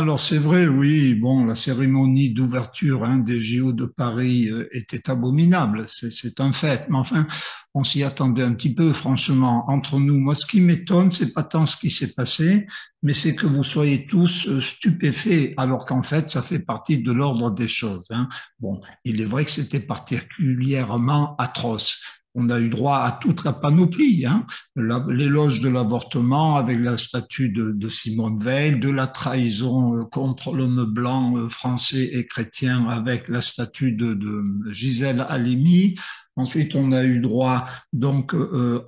Alors c'est vrai, oui, bon, la cérémonie d'ouverture des JO de Paris était abominable, c'est un fait. Mais enfin, on s'y attendait un petit peu, franchement, entre nous. Moi, ce qui m'étonne, c'est pas tant ce qui s'est passé, mais c'est que vous soyez tous stupéfaits, alors qu'en fait, ça fait partie de l'ordre des choses. Bon, il est vrai que c'était particulièrement atroce. On a eu droit à toute la panoplie, l'éloge de l'avortement avec la statue de Simone Veil, de la trahison contre l'homme blanc français et chrétien avec la statue de Gisèle Halimi. Ensuite, on a eu droit donc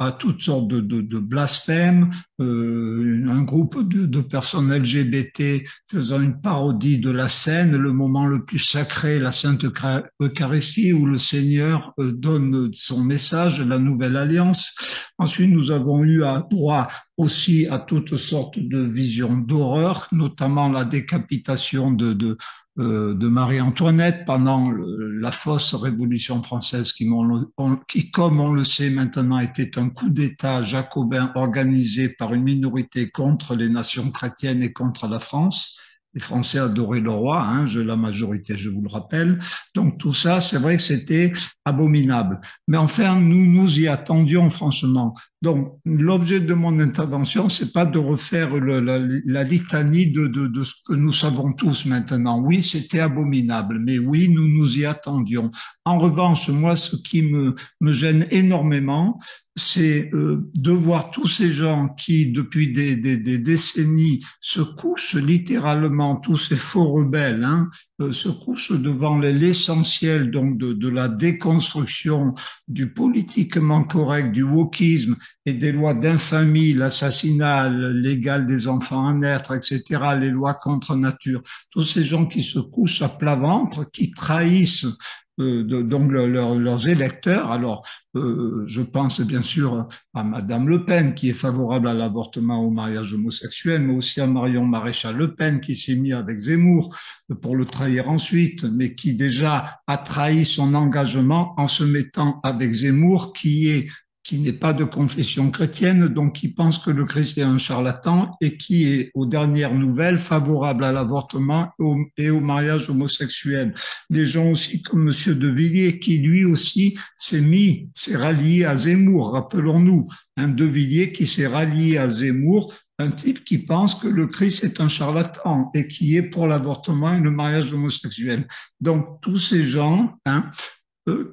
à toutes sortes de blasphèmes, un groupe de personnes LGBT faisant une parodie de la scène, le moment le plus sacré, la Sainte Eucharistie, où le Seigneur donne son message, la nouvelle alliance. Ensuite, nous avons eu droit aussi à toutes sortes de visions d'horreur, notamment la décapitation de Marie-Antoinette pendant la fausse Révolution française qui, comme on le sait maintenant, était un coup d'État jacobin organisé par une minorité contre les nations chrétiennes et contre la France. Les Français adoraient le roi, la majorité, je vous le rappelle. Donc tout ça, c'est vrai que c'était abominable. Mais enfin, nous nous y attendions franchement. Donc, l'objet de mon intervention, c'est pas de refaire la litanie de ce que nous savons tous maintenant. Oui, c'était abominable, mais oui, nous nous y attendions. En revanche, moi, ce qui me gêne énormément, c'est de voir tous ces gens qui, depuis des décennies, se couchent littéralement, tous ces faux rebelles, se couchent devant l'essentiel donc de la déconstruction du politiquement correct, du wokisme et des lois d'infamie, l'assassinat légal des enfants à naître, etc., les lois contre nature. Tous ces gens qui se couchent à plat ventre, qui trahissent donc leurs électeurs. Alors, je pense bien sûr à Madame Le Pen, qui est favorable à l'avortement, au mariage homosexuel, mais aussi à Marion Maréchal Le Pen, qui s'est mis avec Zemmour pour le trahir ensuite, mais qui déjà a trahi son engagement en se mettant avec Zemmour, qui n'est pas de confession chrétienne, donc qui pense que le Christ est un charlatan et qui est, aux dernières nouvelles, favorable à l'avortement et au mariage homosexuel. Des gens aussi comme Monsieur De Villiers, qui lui aussi s'est rallié à Zemmour, rappelons-nous, un De Villiers qui s'est rallié à Zemmour, un type qui pense que le Christ est un charlatan et qui est pour l'avortement et le mariage homosexuel. Donc tous ces gens, euh,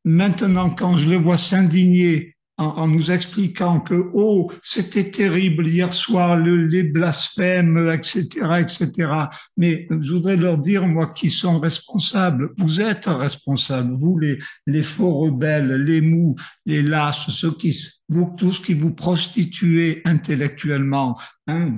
maintenant, quand je les vois s'indigner en nous expliquant que, oh, c'était terrible hier soir, les blasphèmes, etc., etc. Mais je voudrais leur dire, moi, qui sont responsables. Vous êtes responsables, vous, les faux rebelles, les mous, les lâches, vous tous qui vous prostituez intellectuellement,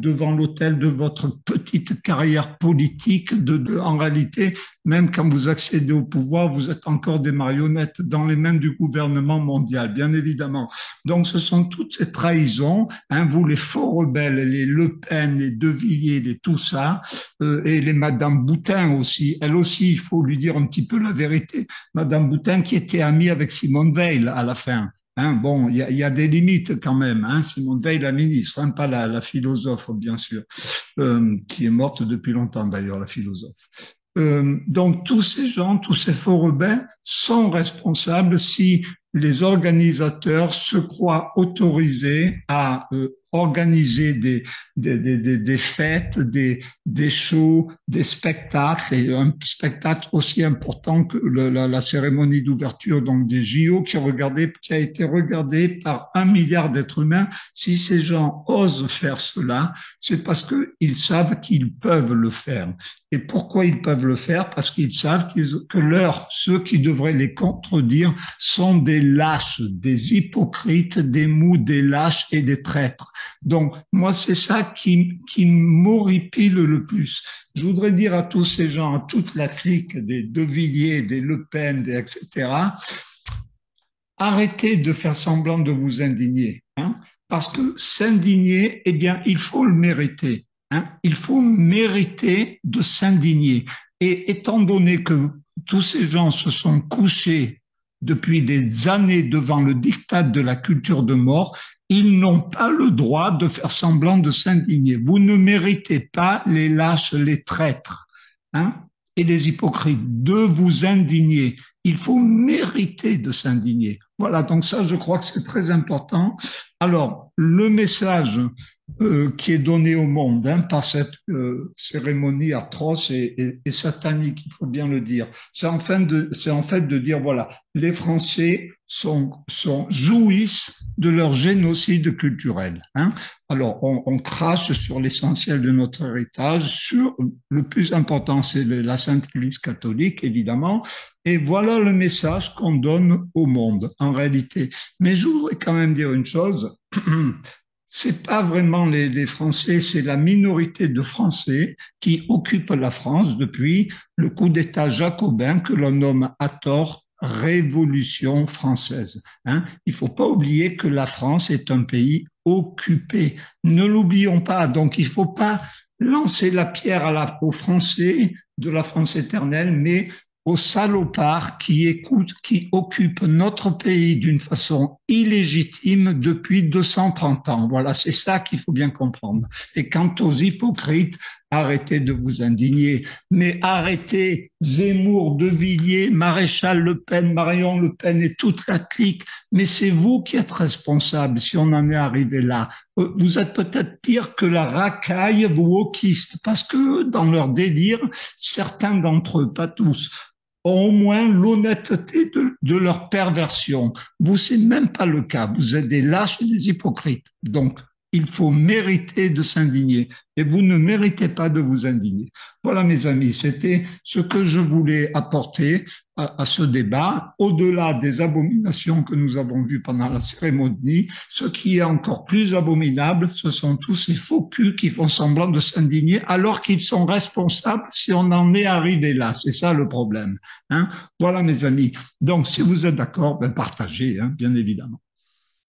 devant l'autel de votre petite carrière politique. En réalité, même quand vous accédez au pouvoir, vous êtes encore des marionnettes dans les mains du gouvernement mondial, bien évidemment. Donc, ce sont toutes ces trahisons, vous les faux rebelles, les Le Pen, les De Villiers, les tout ça, et les Madame Boutin aussi. Elle aussi, il faut lui dire un petit peu la vérité. Madame Boutin qui était amie avec Simone Veil à la fin. Bon, il y a des limites quand même. Simone Veil, la ministre, pas la philosophe, bien sûr, qui est morte depuis longtemps d'ailleurs, la philosophe. Donc tous ces gens, tous ces faux rebelles sont responsables si les organisateurs se croient autorisés à organiser des fêtes, des shows, des spectacles, et un spectacle aussi important que la cérémonie d'ouverture donc des JO qui a été regardé par 1 milliard d'êtres humains. Si ces gens osent faire cela, c'est parce qu'ils savent qu'ils peuvent le faire. Et pourquoi ils peuvent le faire? Parce qu'ils savent que ceux qui devraient les contredire sont des lâches, des hypocrites, des mous, des lâches et des traîtres. Donc, moi, c'est ça qui m'horripile le plus. Je voudrais dire à tous ces gens, à toute la clique des De Villiers, des Le Pen, etc., arrêtez de faire semblant de vous indigner, parce que s'indigner, eh bien, il faut le mériter. Il faut mériter de s'indigner. Et étant donné que tous ces gens se sont couchés depuis des années devant le diktat de la culture de mort, Ils n'ont pas le droit de faire semblant de s'indigner. Vous ne méritez pas, les lâches, les traîtres, hein, et les hypocrites, de vous indigner. Il faut mériter de s'indigner. Voilà, donc ça, je crois que c'est très important. Alors, le message qui est donné au monde hein, par cette cérémonie atroce et satanique, il faut bien le dire. C'est en fait de dire, voilà, les Français jouissent de leur génocide culturel. Hein. Alors, on crache sur l'essentiel de notre héritage, sur le plus important, c'est la Sainte Église catholique, évidemment, et voilà le message qu'on donne au monde, en réalité. Mais je voudrais quand même dire une chose. C'est pas vraiment les Français, c'est la minorité de Français qui occupent la France depuis le coup d'État jacobin que l'on nomme à tort Révolution française. Hein. Il faut pas oublier que la France est un pays occupé. Ne l'oublions pas. Donc il faut pas lancer la pierre aux Français de la France éternelle, mais aux salopards qui occupent notre pays d'une façon illégitime depuis 230 ans. Voilà, c'est ça qu'il faut bien comprendre. Et quant aux hypocrites, arrêtez de vous indigner, mais arrêtez Zemmour, De Villiers, Maréchal Le Pen, Marion Le Pen et toute la clique. Mais c'est vous qui êtes responsable si on en est arrivé là. Vous êtes peut-être pire que la racaille wokiste, parce que dans leur délire, certains d'entre eux, pas tous, ont au moins l'honnêteté de leur perversion. Vous, c'est même pas le cas. Vous êtes des lâches et des hypocrites. Donc, il faut mériter de s'indigner. Et vous ne méritez pas de vous indigner. Voilà, mes amis, c'était ce que je voulais apporter à ce débat. Au-delà des abominations que nous avons vues pendant la cérémonie, ce qui est encore plus abominable, ce sont tous ces faux culs qui font semblant de s'indigner alors qu'ils sont responsables si on en est arrivé là. C'est ça le problème. Hein. Voilà, mes amis. Donc, si vous êtes d'accord, ben partagez, hein, bien évidemment.